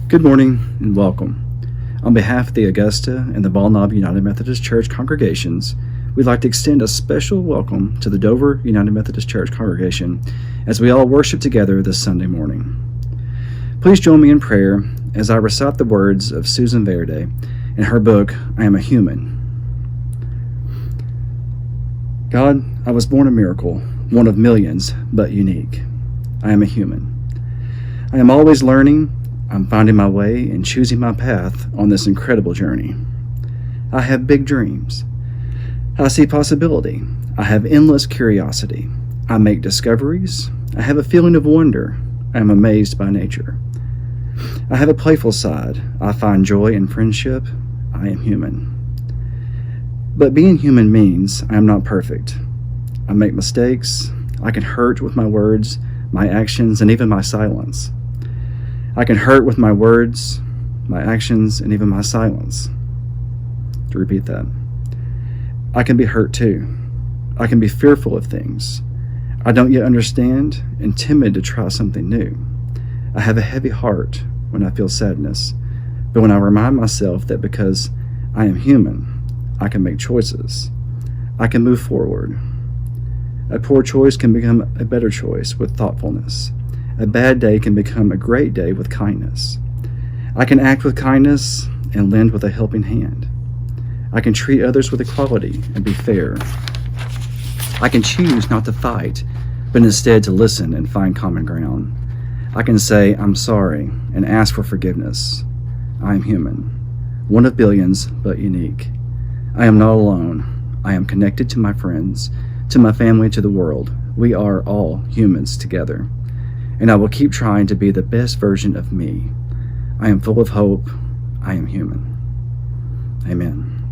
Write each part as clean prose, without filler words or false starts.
Good morning and welcome. On behalf of the Augusta and the Ball Knob United Methodist Church congregations, we'd like to extend a special welcome to the Dover United Methodist Church congregation as we all worship together this Sunday morning. Please join me in prayer as I recite the words of Susan Verde in her book, I Am a Human. God, I was born a miracle, one of millions, but unique. I am a human. I am always learning. I'm finding my way and choosing my path on this incredible journey. I have big dreams. I see possibility. I have endless curiosity. I make discoveries. I have a feeling of wonder. I am amazed by nature. I have a playful side. I find joy in friendship. I am human. But being human means I am not perfect. I make mistakes. I can hurt with my words, my actions, and even my silence. I can hurt with my words, my actions, and even my silence. To repeat that. I can be hurt too. I can be fearful of things I don't yet understand and timid to try something new. I have a heavy heart when I feel sadness, but when I remind myself that because I am human, I can make choices. I can move forward. A poor choice can become a better choice with thoughtfulness. A bad day can become a great day with kindness. I can act with kindness and lend with a helping hand. I can treat others with equality and be fair. I can choose not to fight, but instead to listen and find common ground. I can say, I'm sorry, and ask for forgiveness. I am human, one of billions, but unique. I am not alone. I am connected to my friends, to my family, to the world. We are all humans together. And I will keep trying to be the best version of me. I am full of hope. I am human. Amen.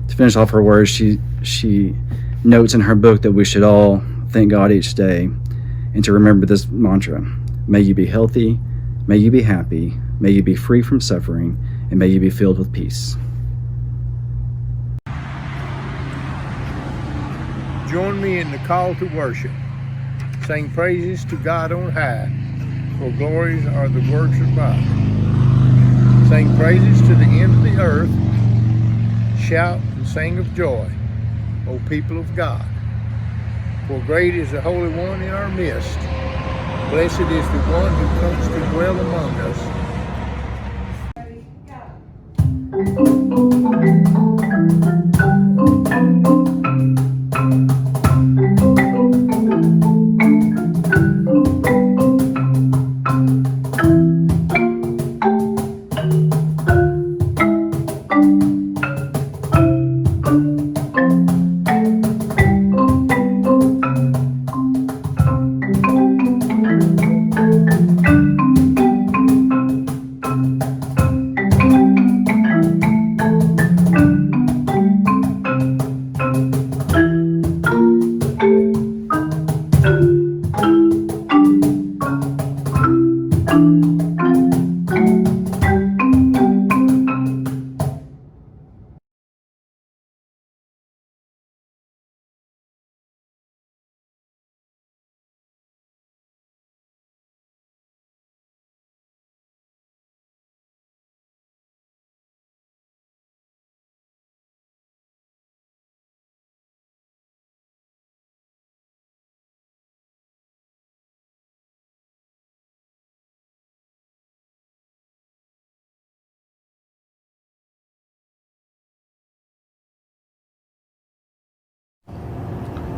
To finish off her words, she notes in her book that we should all thank God each day and to remember this mantra. May you be healthy, may you be happy, may you be free from suffering, and may you be filled with peace. Join me in the call to worship. Sing praises to God on high, for glories are the works of God. Sing praises to the end of the earth. Shout and sing of joy, O people of God. For great is the Holy One in our midst. Blessed is the one who comes to dwell among us.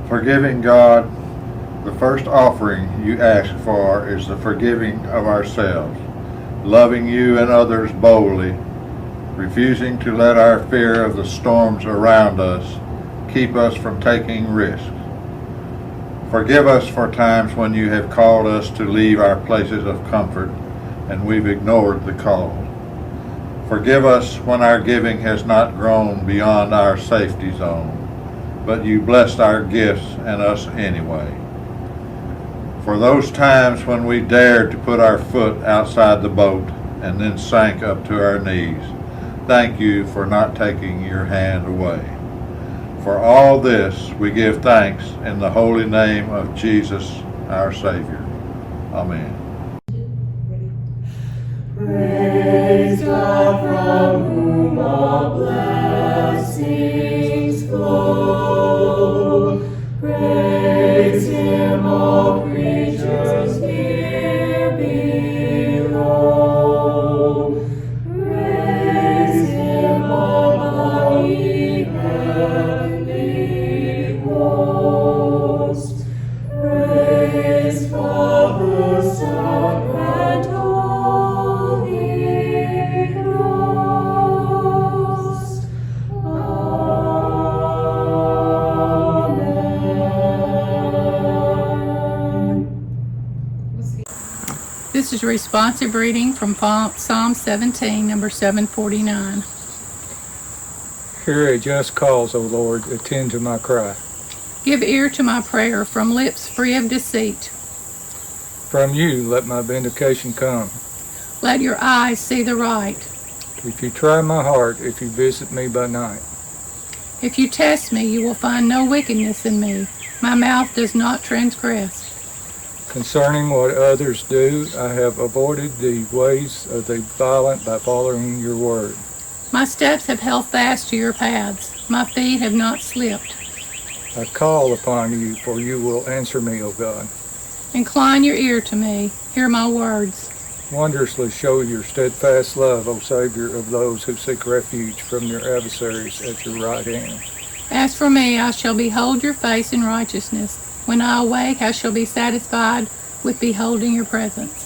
Forgiving God, the first offering you ask for is the forgiving of ourselves, loving you and others boldly, refusing to let our fear of the storms around us keep us from taking risks. Forgive us for times when you have called us to leave our places of comfort and we've ignored the call. Forgive us when our giving has not grown beyond our safety zone, but you blessed our gifts and us anyway. For those times when we dared to put our foot outside the boat and then sank up to our knees, thank you for not taking your hand away. For all this we give thanks in the holy name of Jesus, our Savior. Amen. Praise God from whom all blessings flow. Praise Him, all creatures here below. Praise Him, all mighty heavenly hosts. Praise Father, Son, and Holy Ghost. Amen. This is a responsive reading from Psalm 17, number 749. Hear a just cause, O Lord, attend to my cry. Give ear to my prayer from lips free of deceit. From you let my vindication come. Let your eyes see the right. If you try my heart, if you visit me by night. If you test me, you will find no wickedness in me. My mouth does not transgress. Concerning what others do, I have avoided the ways of the violent by following your word. My steps have held fast to your paths. My feet have not slipped. I call upon you, for you will answer me, O God. Incline your ear to me. Hear my words. Wondrously show your steadfast love, O Savior of those who seek refuge from your adversaries at your right hand. As for me, I shall behold your face in righteousness. When I awake, I shall be satisfied with beholding your presence.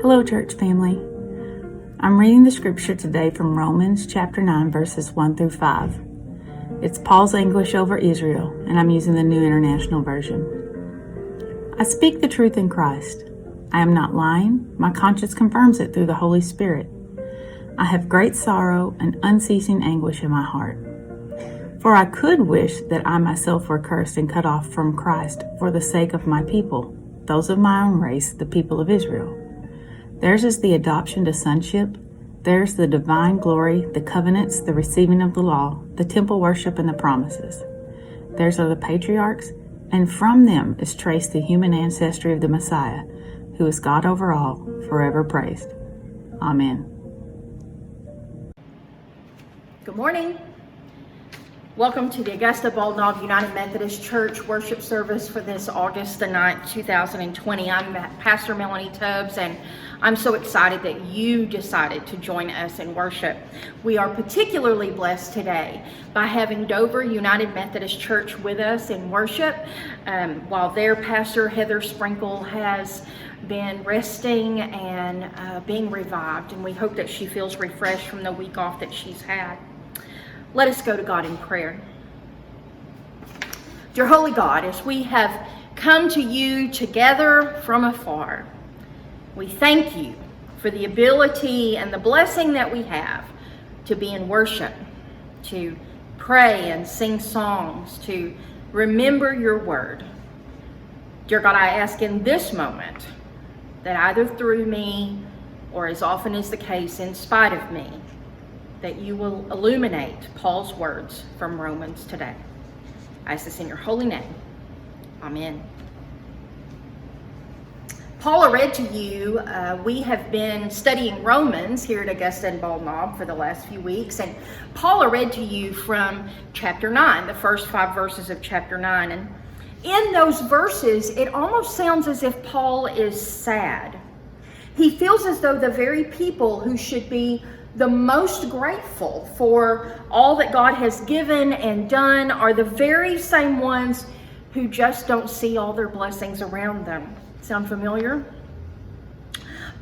Hello, church family. I'm reading the scripture today from Romans chapter 9, verses 1 through 5. It's Paul's anguish over Israel, and I'm using the New International Version. I speak the truth in Christ. I am not lying. My conscience confirms it through the Holy Spirit. I have great sorrow and unceasing anguish in my heart. For I could wish that I myself were cursed and cut off from Christ for the sake of my people, those of my own race, the people of Israel. Theirs is the adoption to sonship. Theirs the divine glory, the covenants, the receiving of the law, the temple worship, and the promises. Theirs are the patriarchs, and from them is traced the human ancestry of the Messiah, who is God over all, forever praised. Amen. Good morning. Welcome to the Augusta Bulletin United Methodist Church worship service for this August the 9th, 2020. I'm Pastor Melanie Tubbs, and I'm so excited that you decided to join us in worship. We are particularly blessed today by having Dover United Methodist Church with us in worship, while their pastor, Heather Sprinkle, has been resting and being revived, and we hope that she feels refreshed from the week off that she's had. Let us go to God in prayer. Dear Holy God, as we have come to you together from afar, we thank you for the ability and the blessing that we have to be in worship, to pray and sing songs, to remember your word. Dear God, I ask in this moment that either through me or, as often is the case, in spite of me, that you will illuminate Paul's words from Romans today. I ask this in your holy name. Amen. Paula read to you, we have been studying Romans here at Augusta and Bald Knob for the last few weeks, and Paula read to you from chapter 9, the first 5 verses of chapter 9. And in those verses, it almost sounds as if Paul is sad. He feels as though the very people who should be the most grateful for all that God has given and done are the very same ones who just don't see all their blessings around them. Sound familiar?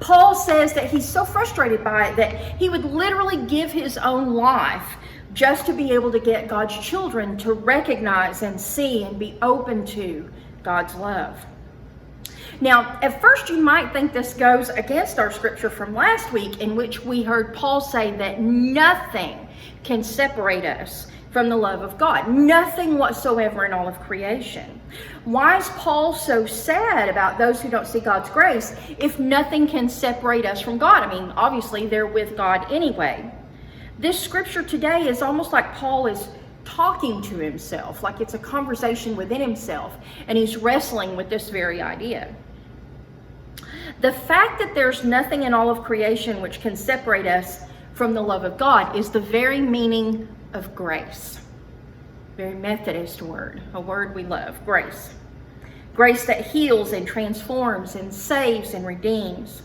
Paul says that he's so frustrated by it that he would literally give his own life just to be able to get God's children to recognize and see and be open to God's love. Now, at first you might think this goes against our scripture from last week, in which we heard Paul say that nothing can separate us from the love of God. Nothing whatsoever in all of creation. Why is Paul so sad about those who don't see God's grace if nothing can separate us from God? I mean, obviously they're with God anyway. This scripture today is almost like Paul is talking to himself, like it's a conversation within himself, and he's wrestling with this very idea. The fact that there's nothing in all of creation which can separate us from the love of God is the very meaning of grace. Very Methodist word, a word we love, grace. Grace that heals and transforms and saves and redeems.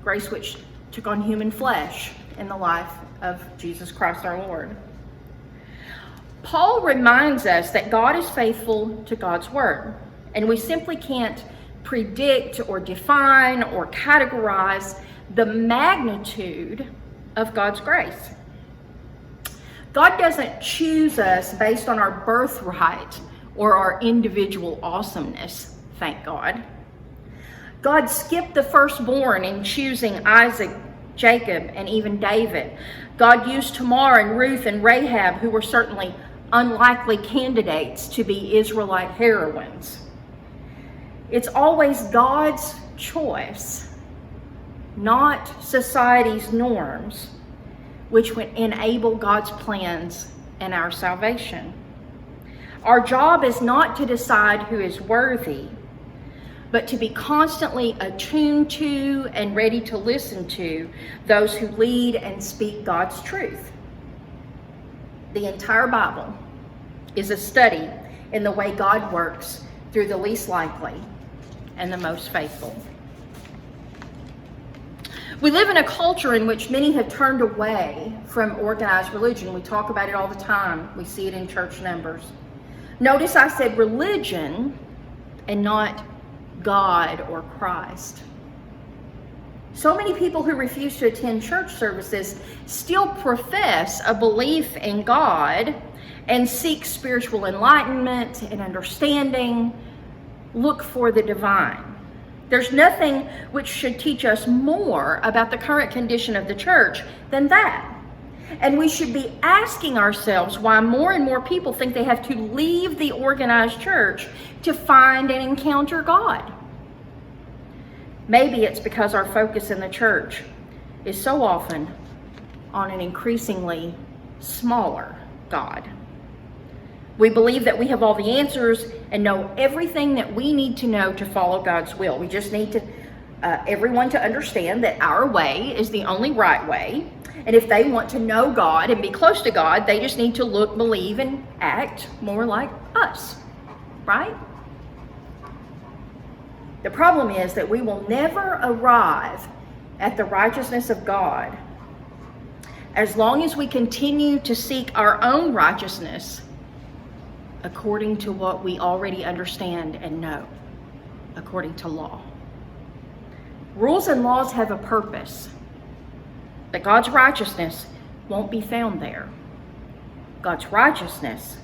Grace which took on human flesh in the life of Jesus Christ our Lord. Paul reminds us that God is faithful to God's word, and we simply can't predict or define or categorize the magnitude of God's grace. God doesn't choose us based on our birthright or our individual awesomeness, thank God. God skipped the firstborn in choosing Isaac, Jacob, and even David. God used Tamar and Ruth and Rahab, who were certainly unlikely candidates to be Israelite heroines. It's always God's choice, not society's norms, which would enable God's plans and our salvation. Our job is not to decide who is worthy, but to be constantly attuned to and ready to listen to those who lead and speak God's truth. The entire Bible is a study in the way God works through the least likely and the most faithful. We live in a culture in which many have turned away from organized religion. We talk about it all the time. We see it in church numbers. Notice I said religion and not God or Christ. So many people who refuse to attend church services still profess a belief in God and seek spiritual enlightenment and understanding, look for the divine. There's nothing which should teach us more about the current condition of the church than that. And we should be asking ourselves why more and more people think they have to leave the organized church to find and encounter God. Maybe it's because our focus in the church is so often on an increasingly smaller God. We believe that we have all the answers and know everything that we need to know to follow God's will. We just need to everyone to understand that our way is the only right way. And if they want to know God and be close to God, they just need to look, believe, and act more like us, right? The problem is that we will never arrive at the righteousness of God as long as we continue to seek our own righteousness according to what we already understand and know, according to law. Rules and laws have a purpose, but God's righteousness won't be found there. God's righteousness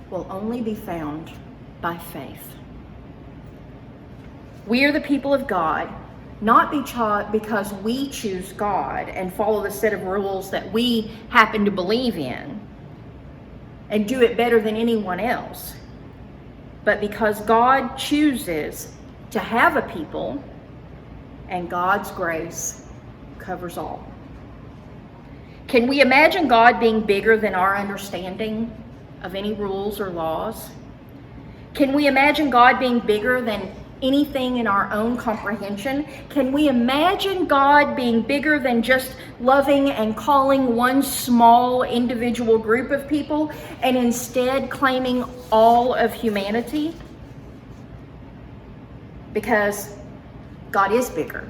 will only be found by faith. We are the people of God, not because we choose God and follow the set of rules that we happen to believe in and do it better than anyone else, but because God chooses to have a people and God's grace covers all. Can we imagine God being bigger than our understanding of any rules or laws? Can we imagine God being bigger than anything in our own comprehension? Can we imagine God being bigger than just loving and calling one small individual group of people and instead claiming all of humanity? Because God is bigger.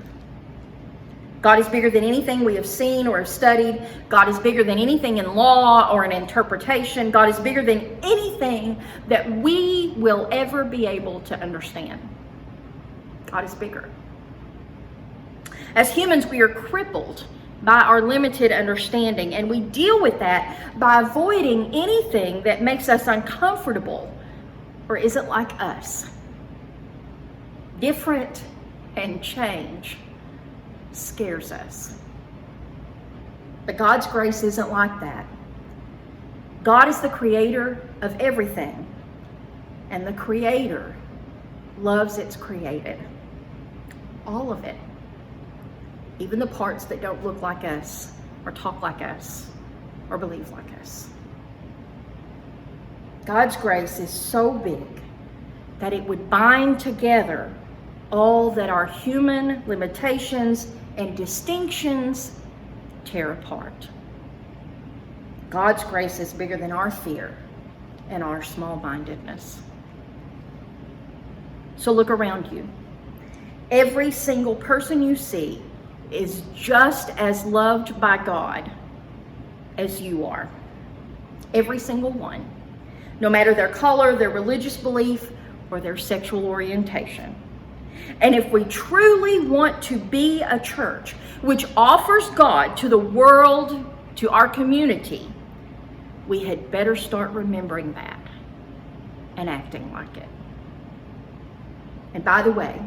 God is bigger than anything we have seen or have studied. God is bigger than anything in law or in interpretation. God is bigger than anything that we will ever be able to understand. God is bigger. As humans, we are crippled by our limited understanding, and we deal with that by avoiding anything that makes us uncomfortable or isn't like us. Different and change scares us. But God's grace isn't like that. God is the creator of everything, and the creator loves its created. All of it. Even the parts that don't look like us, or talk like us, or believe like us. God's grace is so big that it would bind together all that our human limitations and distinctions tear apart. God's grace is bigger than our fear and our small-mindedness. So look around you. Every single person you see is just as loved by God as you are. Every single one. No matter their color, their religious belief, or their sexual orientation. And if we truly want to be a church which offers God to the world, to our community, we had better start remembering that and acting like it. And by the way,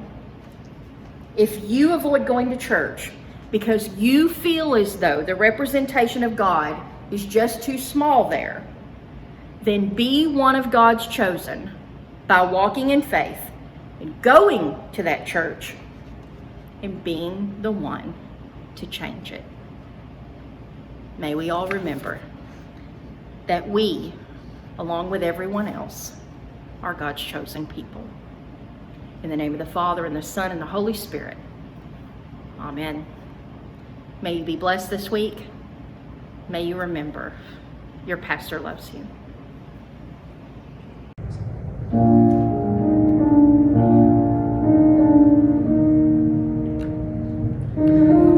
if you avoid going to church because you feel as though the representation of God is just too small there, then be one of God's chosen by walking in faith and going to that church and being the one to change it. May we all remember that we, along with everyone else, are God's chosen people. In the name of the Father, and the Son, and the Holy Spirit. Amen. May you be blessed this week. May you remember your pastor loves you.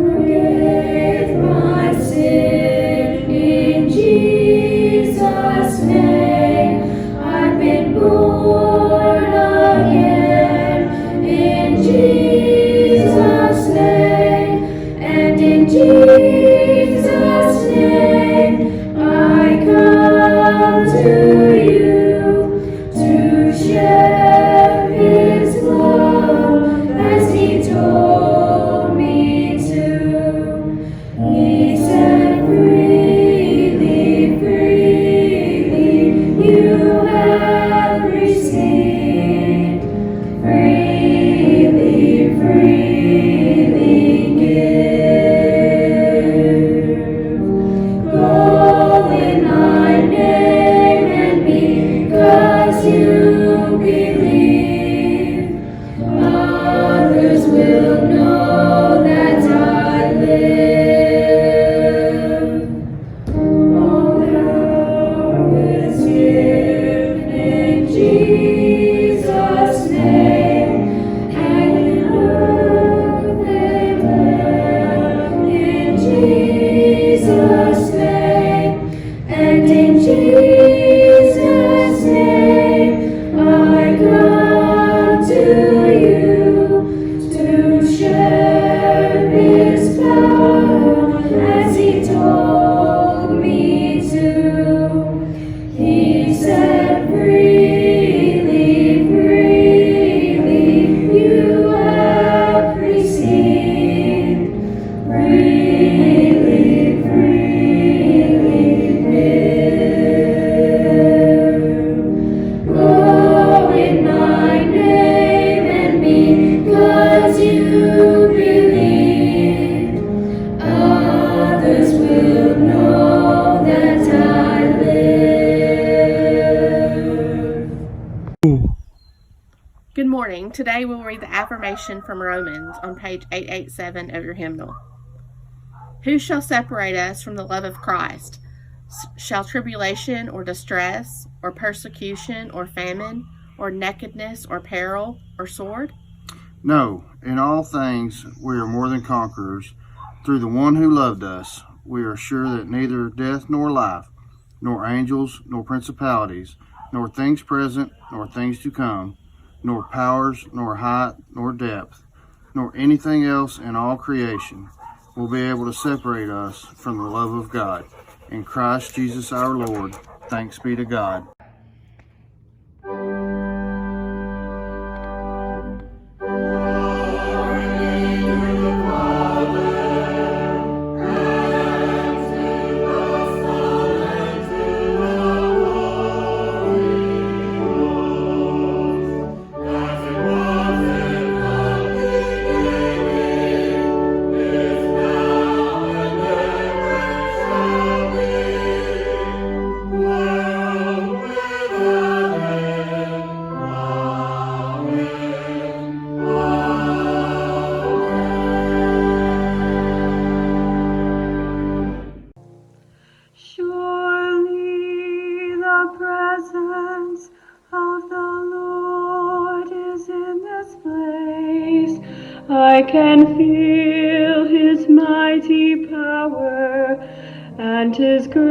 Forgive my sin in Jesus' name. I've been born again in Jesus' name, and in Jesus' name I come to you to share His love as He told me to. He said, freely, freely you have received, freely, freely give. Go in my name and will know that I live. Good morning. Today we'll read the affirmation from Romans on page 887 of your hymnal. Who shall separate us from the love of Christ? Shall tribulation or distress or persecution or famine or nakedness or peril or sword? No, in all things we are more than conquerors through the one who loved us. We are sure that neither death nor life, nor angels, nor principalities, nor things present, nor things to come, nor powers, nor height, nor depth, nor anything else in all creation will be able to separate us from the love of God. In Christ Jesus our Lord, thanks be to God. Surely the presence of the Lord is in this place. I can feel His mighty power and His grace.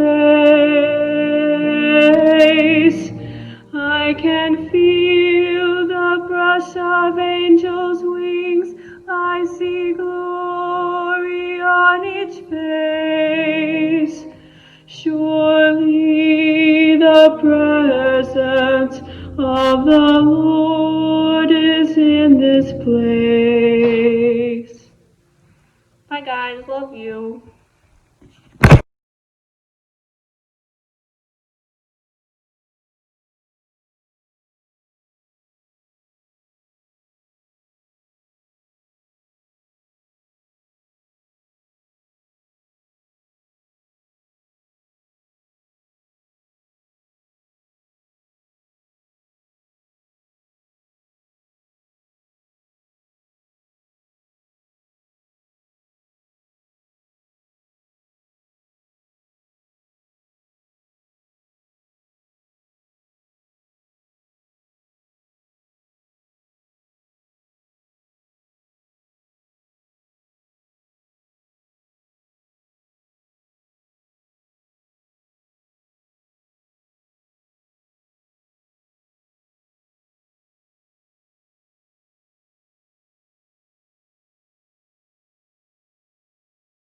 I can feel the brush of angels' wings. I see glory on each face. Surely the presence of the Lord is in this place.